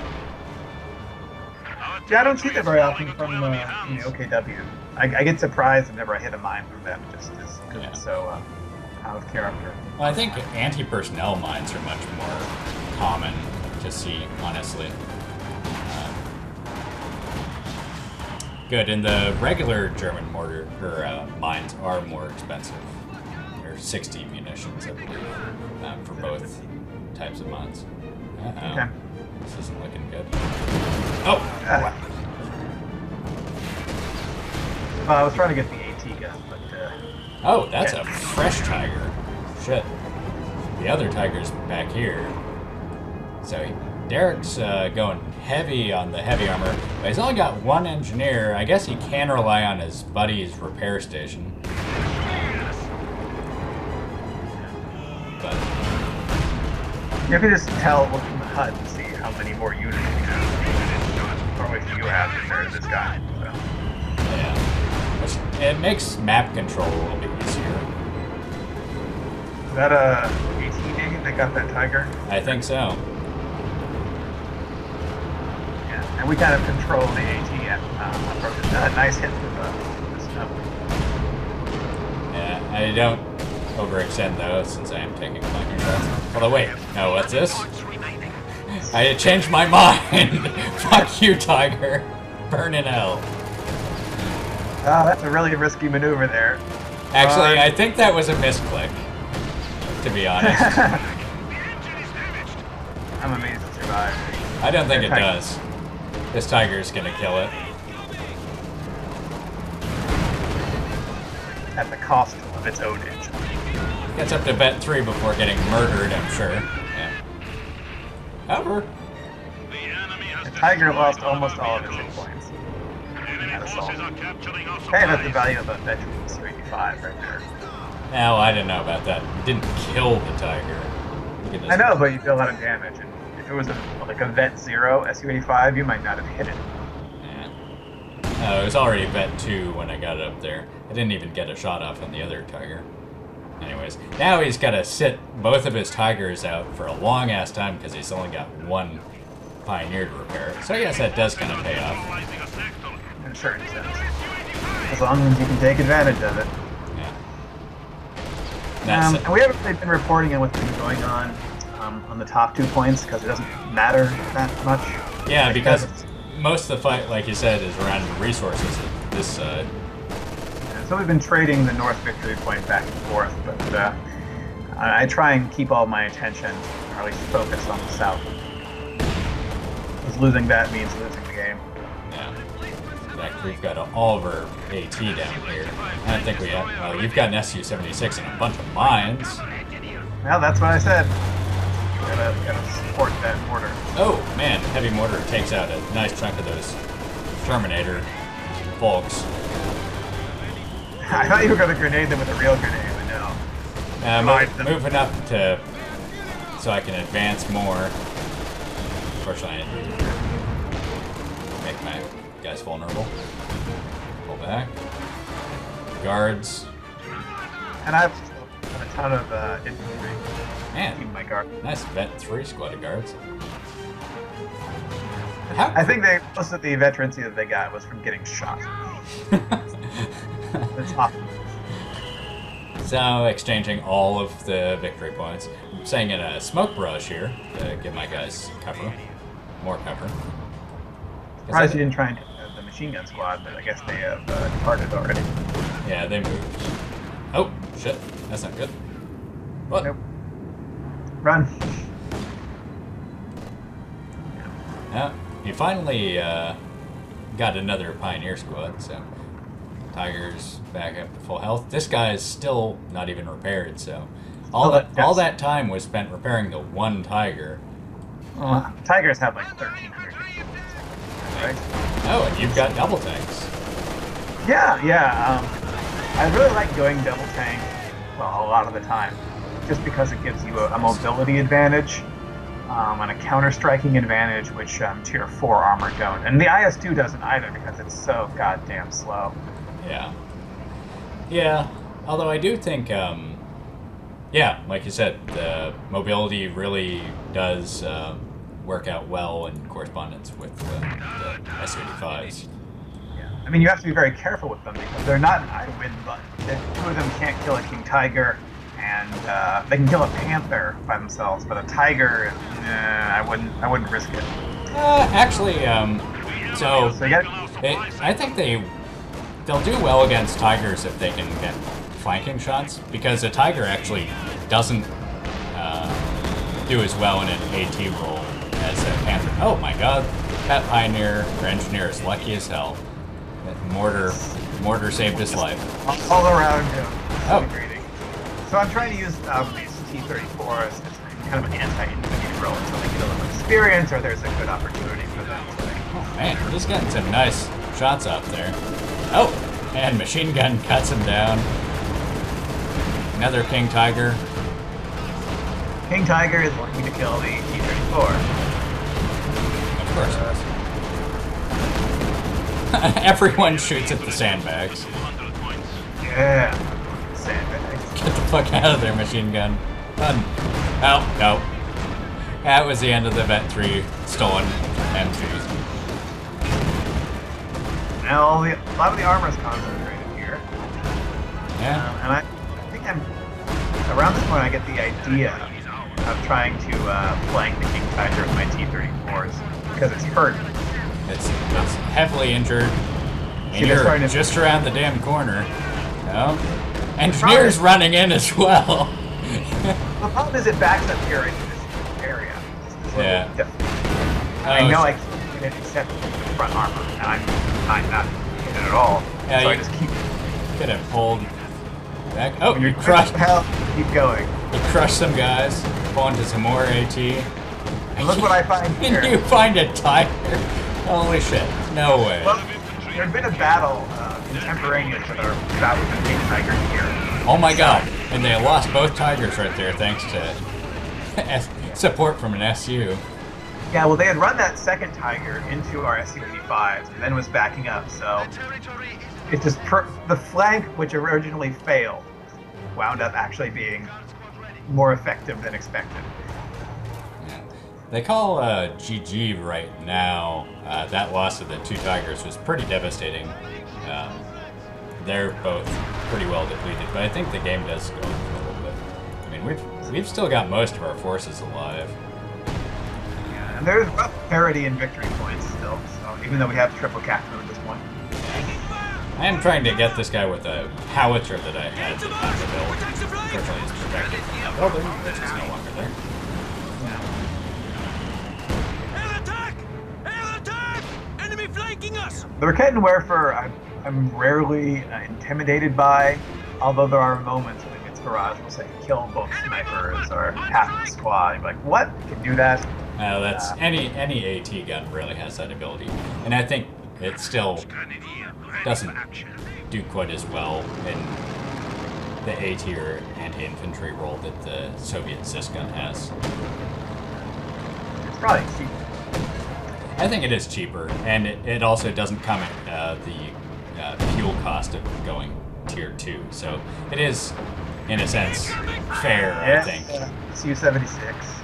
[SPEAKER 1] Yeah, I don't see that very often from the OKW. I get surprised whenever I hit a mine from them, just because it's so out of character.
[SPEAKER 2] Well, I think anti-personnel mines are much more common to see, honestly. Good, and the regular German mortar mines are more expensive. They're 60 munitions, I believe, for both types of mines. Uh-oh.
[SPEAKER 1] Okay.
[SPEAKER 2] This isn't looking good. Oh! Wow.
[SPEAKER 1] Well, I was trying to get the AT gun, but
[SPEAKER 2] Oh, that's a fresh tiger. Shit. The other tiger's back here. So Derek's going heavy on the heavy armor, but he's only got one engineer. I guess he can rely on his buddy's repair station. But
[SPEAKER 1] you can just tell look from the HUD and see how many more units you have. Or what you have compared to this guy. So.
[SPEAKER 2] yeah, it makes map control a little bit easier.
[SPEAKER 1] Is that a AT that got that tiger?
[SPEAKER 2] I think so.
[SPEAKER 1] Yeah, and we kind of control the AT at approaches. Nice hit with the snow.
[SPEAKER 2] Yeah, I don't overextend though, since I am taking flanking shots. Although wait, no, what's this? I changed my mind! Fuck you, Tiger! Burn in hell.
[SPEAKER 1] Oh, that's a really risky maneuver there.
[SPEAKER 2] Actually, I think that was a misclick, to be honest.
[SPEAKER 1] I'm amazed it survived.
[SPEAKER 2] I don't think it does. This Tiger's gonna kill it.
[SPEAKER 1] At the cost of its own engine.
[SPEAKER 2] Gets up to Vet 3 before getting murdered, I'm sure. Yeah. However,
[SPEAKER 1] The tiger lost almost all of its hit points. Hey, that's the value of a veteran C-85 right there.
[SPEAKER 2] no, I didn't know about that. It didn't kill the Tiger. Look at this.
[SPEAKER 1] I know, but you do a lot of damage. And if it was like a Vet 0 Su-85, you might not have hit it.
[SPEAKER 2] Yeah. It was already vet 2 when I got it up there. I didn't even get a shot off on the other tiger. Anyways, now he's got to sit both of his tigers out for a long-ass time because he's only got one Pioneer to repair. So I guess that does kind of pay off.
[SPEAKER 1] In a certain sense. As long as you can take advantage of it.
[SPEAKER 2] Yeah.
[SPEAKER 1] And we haven't really been reporting on what's been going on the top 2 points because it doesn't matter that much.
[SPEAKER 2] Yeah, because most of the fight, like you said, is around resources at this side.
[SPEAKER 1] So we've been trading the North Victory Point back and forth, but I try and keep all my attention, or at least focus on the South. Because losing that means losing the game.
[SPEAKER 2] Yeah. In fact, we've got all of our AT down here. I don't think we have. Well, you've got an SU-76 and a bunch of mines.
[SPEAKER 1] Well, that's what I said. Gotta support that mortar.
[SPEAKER 2] Oh, man. Heavy mortar takes out a nice chunk of those Terminator folks.
[SPEAKER 1] I thought you were going to grenade them with a real grenade, but no.
[SPEAKER 2] Moving up to so I can advance more. Unfortunately, I need to make my guys vulnerable. Pull back. Guards.
[SPEAKER 1] And I have a ton of infantry.
[SPEAKER 2] Man,
[SPEAKER 1] Keep my guard.
[SPEAKER 2] nice vet 3 squad of guards.
[SPEAKER 1] I think most of the veterancy that they got was from getting shot. That's awesome.
[SPEAKER 2] So, exchanging all of the victory points. I'm staying in a smoke barrage here to give my guys cover. More cover.
[SPEAKER 1] Surprised you didn't try and hit the machine gun squad, but I guess they have departed already.
[SPEAKER 2] Yeah, they moved. Oh, shit. That's not good. What?
[SPEAKER 1] Nope. Run.
[SPEAKER 2] Yeah, he finally got another Pioneer squad, so Tiger's back up to full health. This guy is still not even repaired, so all that time was spent repairing the one Tiger.
[SPEAKER 1] Tigers have like 1,300 hits, right?
[SPEAKER 2] Oh, and you've got double tanks.
[SPEAKER 1] Yeah. I really like going double tank, well, a lot of the time, just because it gives you a mobility advantage and a counter-striking advantage, which Tier 4 armor don't. And the IS-2 doesn't either because it's so goddamn slow.
[SPEAKER 2] Yeah. Although I do think, yeah, like you said, the mobility really does work out well in correspondence with the S-85s.
[SPEAKER 1] Yeah. I mean, you have to be very careful with them because they're not an I-win button. Two of them can't kill a King Tiger, and they can kill a Panther by themselves, but a Tiger, I wouldn't risk it.
[SPEAKER 2] Actually,
[SPEAKER 1] So you gotta,
[SPEAKER 2] I think they'll do well against Tigers if they can get flanking shots, because a Tiger actually doesn't do as well in an AT role as a Panther. Oh my god, that Pioneer or Engineer is lucky as hell. That mortar saved his life.
[SPEAKER 1] all around him.
[SPEAKER 2] Oh.
[SPEAKER 1] So I'm trying to use these T-34s as kind of an anti-infantry role until they get a little experience or there's a good opportunity for them.
[SPEAKER 2] Oh man, we're just getting some nice shots out there. Oh, and machine gun cuts him down. Another King Tiger.
[SPEAKER 1] King Tiger is looking to kill the T-34.
[SPEAKER 2] Of course it is. Everyone shoots at the sandbags.
[SPEAKER 1] Yeah, sandbags.
[SPEAKER 2] Get the fuck out of there, machine gun. Run. Oh, no. That was the end of the Vet 3 stolen M2s.
[SPEAKER 1] Now, a lot of the armor is concentrated here.
[SPEAKER 2] Yeah.
[SPEAKER 1] And I think around this point I get the idea of trying to flank the King Tiger with my T-34s because it's hurt.
[SPEAKER 2] It's heavily injured. And you're just around the damn corner. No? Engineer's running in as well.
[SPEAKER 1] The problem is it backs up here into this area.
[SPEAKER 2] Yeah.
[SPEAKER 1] I know I can't get it except for the front armor, and I'm not hitting it at all.
[SPEAKER 2] Yeah,
[SPEAKER 1] so I just keep
[SPEAKER 2] get it pulled back. Oh,
[SPEAKER 1] when you're
[SPEAKER 2] you crushed.
[SPEAKER 1] hell, keep going.
[SPEAKER 2] You crushed some guys. Fall into some more AT.
[SPEAKER 1] And look what I find here.
[SPEAKER 2] You find a Tiger. Holy shit! No way.
[SPEAKER 1] Well, there had been a battle contemporaneous with our battle with the King Tiger here.
[SPEAKER 2] Oh my god! And they lost both Tigers right there thanks to support from an SU.
[SPEAKER 1] Yeah, well, they had run that second Tiger into our Su-85s and then was backing up, so it just the flank, which originally failed, wound up actually being more effective than expected.
[SPEAKER 2] Yeah. They call GG right now. That loss of the two Tigers was pretty devastating. They're both pretty well depleted, but I think the game does go for a little bit. I mean, we've still got most of our forces alive.
[SPEAKER 1] Yeah, and there's rough parity in victory points still, so even though we have triple captain at this point.
[SPEAKER 2] I am trying to get this guy with a howitzer that I had to build. Unfortunately, it's protected from that building, which is no longer there.
[SPEAKER 3] Air attack! Air attack! Enemy flanking us!
[SPEAKER 1] The Raquette and Werfer, I'm rarely intimidated by, although there are moments when it gets barrage, will say kill both snipers or half the squad. You're like, what? You can do that?
[SPEAKER 2] That's any AT gun really has that ability, and I think it still doesn't do quite as well in the AT or anti-infantry role that the Soviet Sis gun has.
[SPEAKER 1] It's probably cheap.
[SPEAKER 2] I think it is cheaper, and it also doesn't come at the fuel cost of going tier 2, so it is, in a sense, fair, I think.
[SPEAKER 1] Su-76.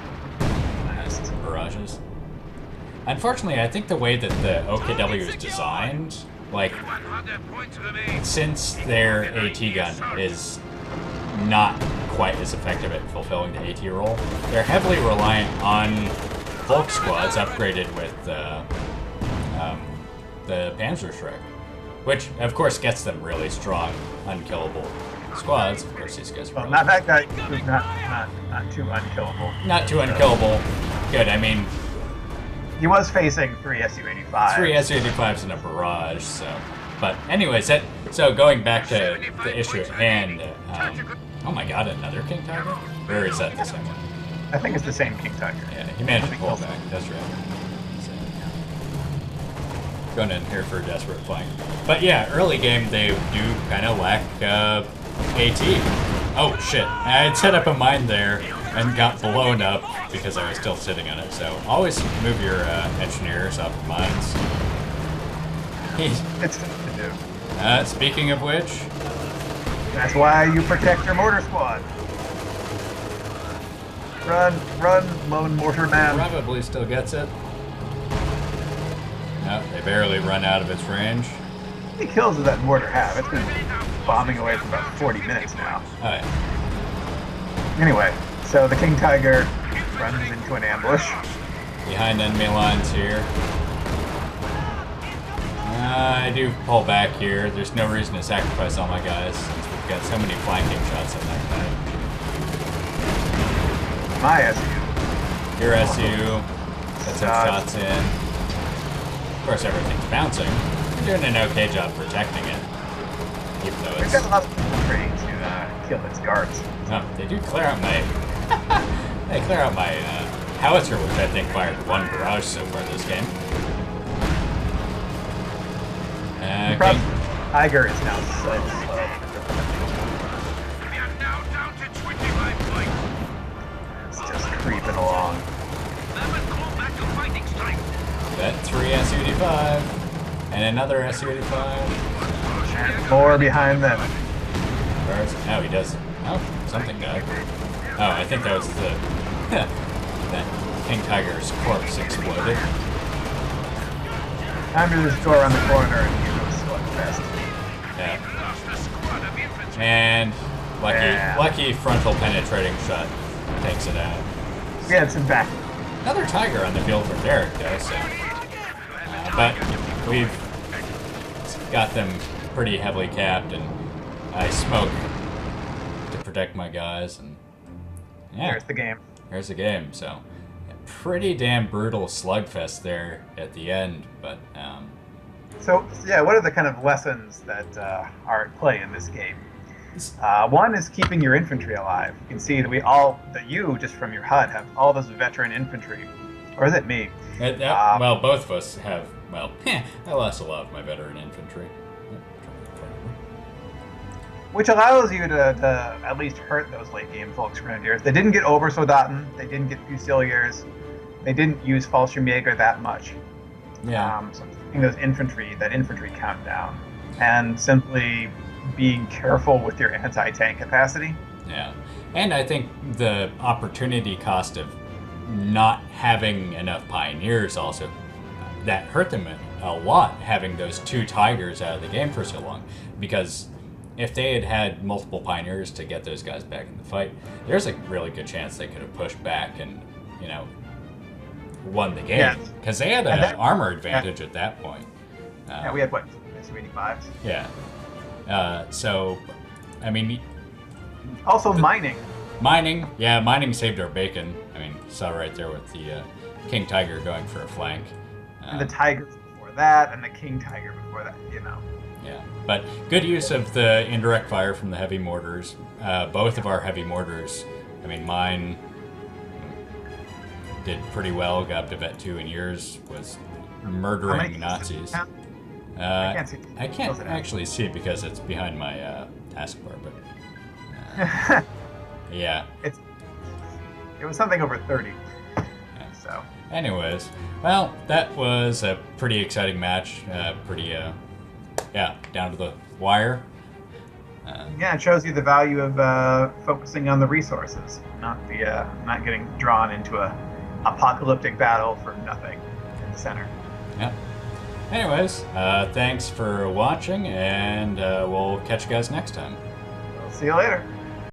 [SPEAKER 2] Barrages. Unfortunately, I think the way that the OKW is designed, like, since their AT gun is not quite as effective at fulfilling the AT role, they're heavily reliant on Volk squads upgraded with the Panzerschreck, which, of course, gets them really strong, unkillable squads. Of course, these guys are
[SPEAKER 1] Well, not that guy who's not too unkillable.
[SPEAKER 2] not too unkillable. Good, I mean,
[SPEAKER 1] he was facing 3 Su-85s.
[SPEAKER 2] 3 Su-85s and a barrage, so. But anyways, so going back to the issue at hand, oh my god, another King Tiger? Or is that the same one?
[SPEAKER 1] I think it's the same King Tiger.
[SPEAKER 2] Yeah, he managed to pull back, that's right. So, going in here for a desperate flank. But yeah, early game they do kind of lack AT. Oh shit, I had set up a mine there and got blown up because I was still sitting on it, so always move your engineers off of mines.
[SPEAKER 1] It's tough to do.
[SPEAKER 2] Speaking of which,
[SPEAKER 1] That's why you protect your mortar squad. Run, lone mortar man.
[SPEAKER 2] probably still gets it. No, they barely run out of its range.
[SPEAKER 1] How many kills does that mortar have? It's been bombing away for about 40 minutes now.
[SPEAKER 2] Oh yeah.
[SPEAKER 1] Anyway, so the King Tiger runs into an ambush.
[SPEAKER 2] Behind enemy lines here. I do pull back here. There's no reason to sacrifice all my guys since we've got so many flanking shots on that guy.
[SPEAKER 1] My SU.
[SPEAKER 2] Your SU. Get some shots in. Of course, everything's bouncing. We're doing an okay job protecting it. Even though
[SPEAKER 1] We've
[SPEAKER 2] it's...
[SPEAKER 1] got a lot of infantry to kill its guards.
[SPEAKER 2] Oh, they do clear out my... they clear out my howitzer, which I think fired one barrage so far this game. Okay.
[SPEAKER 1] Tiger is now so slow.
[SPEAKER 3] We are now down to 25 points.
[SPEAKER 1] It's just creeping along.
[SPEAKER 3] Call back to fighting strike.
[SPEAKER 2] Got 3 Su-85 and another Su-85.
[SPEAKER 1] And more behind them.
[SPEAKER 2] Where is it? Oh, he does. Oh, something died. Oh, I think that was the that King Tiger's corpse exploded.
[SPEAKER 1] Time to just go around the corner and give them a slugfest.
[SPEAKER 2] Yeah. And lucky frontal penetrating shot takes it out.
[SPEAKER 1] Yeah, it's in back.
[SPEAKER 2] Another Tiger on the field for Derek, though. So, but we've got them pretty heavily capped, and I smoke to protect my guys, and yeah,
[SPEAKER 1] There's the game.
[SPEAKER 2] there's the game. So, pretty damn brutal slugfest there at the end, but
[SPEAKER 1] So, yeah, what are the kind of lessons that are at play in this game? One is keeping your infantry alive. You can see that you, just from your HUD, have all this veteran infantry. Or is it me?
[SPEAKER 2] well, both of us have. Well, I lost a lot of my veteran infantry.
[SPEAKER 1] Which allows you to at least hurt those late game Volksgrenadiers. They didn't get over Soldaten, they didn't get Fusiliers, they didn't use Fallschirmjäger that much.
[SPEAKER 2] Yeah.
[SPEAKER 1] So taking that infantry count down, and simply being careful with your anti-tank capacity.
[SPEAKER 2] Yeah. And I think the opportunity cost of not having enough pioneers also, that hurt them a lot, having those 2 tigers out of the game for so long. Because if they had had multiple pioneers to get those guys back in the fight, there's a really good chance they could have pushed back and, won the game. Because they had an armor advantage at that point.
[SPEAKER 1] Yeah, we had what, Su-85s?
[SPEAKER 2] Yeah. So, I mean...
[SPEAKER 1] Also mining.
[SPEAKER 2] Mining saved our bacon. I mean, saw right there with the King Tiger going for a flank.
[SPEAKER 1] And the Tigers before that, and the King Tiger before that,
[SPEAKER 2] Yeah, but good use of the indirect fire from the heavy mortars. Both of our heavy mortars, I mean, mine did pretty well, got up to Vet 2 in years, was murdering Nazis. I can't actually see it because it's behind my taskbar, but yeah.
[SPEAKER 1] It was something over 30.
[SPEAKER 2] Yeah.
[SPEAKER 1] So.
[SPEAKER 2] Anyways, well, that was a pretty exciting match. Down to the wire.
[SPEAKER 1] It shows you the value of focusing on the resources, not getting drawn into a apocalyptic battle for nothing in the center.
[SPEAKER 2] Yep. Anyways, thanks for watching, and we'll catch you guys next time.
[SPEAKER 1] We'll see you later.